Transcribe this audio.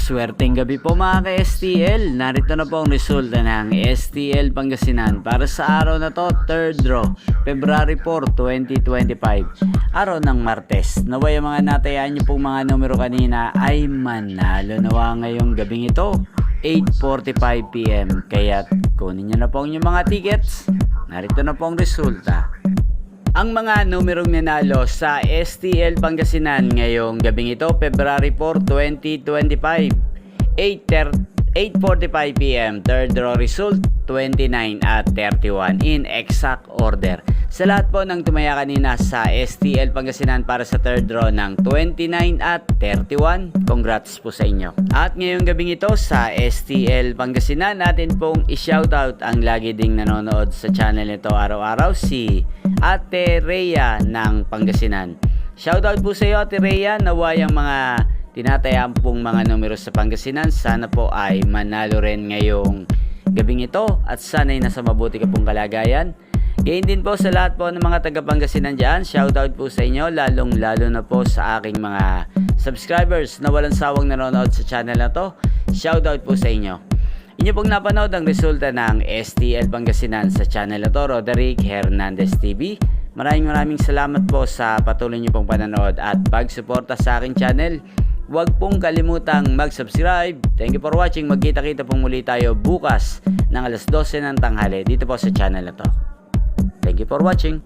Maswerteng gabi po mga ka-STL. Narito na po ang resulta ng STL Pangasinan para sa araw na to, 3rd draw, February 4, 2025. Araw ng Martes. Naway ang mga natayaan niyo pong mga numero kanina ay manalo nawa ngayong gabing ito, 8:45 PM. Kaya kunin niyo na po ang inyong mga tickets. Narito na po ang resulta. Ang mga numerong nanalo sa STL Pangasinan ngayong gabing ito, February 4, 2025, 8:45 PM, third draw result 29 at 31 in exact order. Sa lahat po ng tumaya kanina sa STL Pangasinan para sa third draw ng 29 at 31, congrats po sa inyo. At ngayong gabing ito sa STL Pangasinan, natin pong i-shoutout ang lagi ding nanonood sa channel nito araw-araw, si Ate Rhea ng Pangasinan. Shoutout po sa iyo, Ate Rhea. Naway ang mga tinatayaan pong mga numero sa Pangasinan, sana po ay manalo rin ngayong gabing ito at sana'y nasa mabuti ka pong kalagayan. Gayon din po sa lahat po ng mga taga Pangasinan dyan. Shoutout po sa inyo, lalong lalo na po sa aking mga subscribers na walang sawang nanonood sa channel na to. Shoutout po sa inyo. Inyo pong napanood ang resulta ng STL Pangasinan sa channel na to, Roderick Hernandez TV. Maraming salamat po sa patuloy niyo pong panonood at pagsuporta sa aking channel. Huwag pong kalimutang mag-subscribe. Thank you for watching. Magkita-kita pong muli tayo bukas ng alas 12 ng tanghali dito po sa channel na to. Thank you for watching.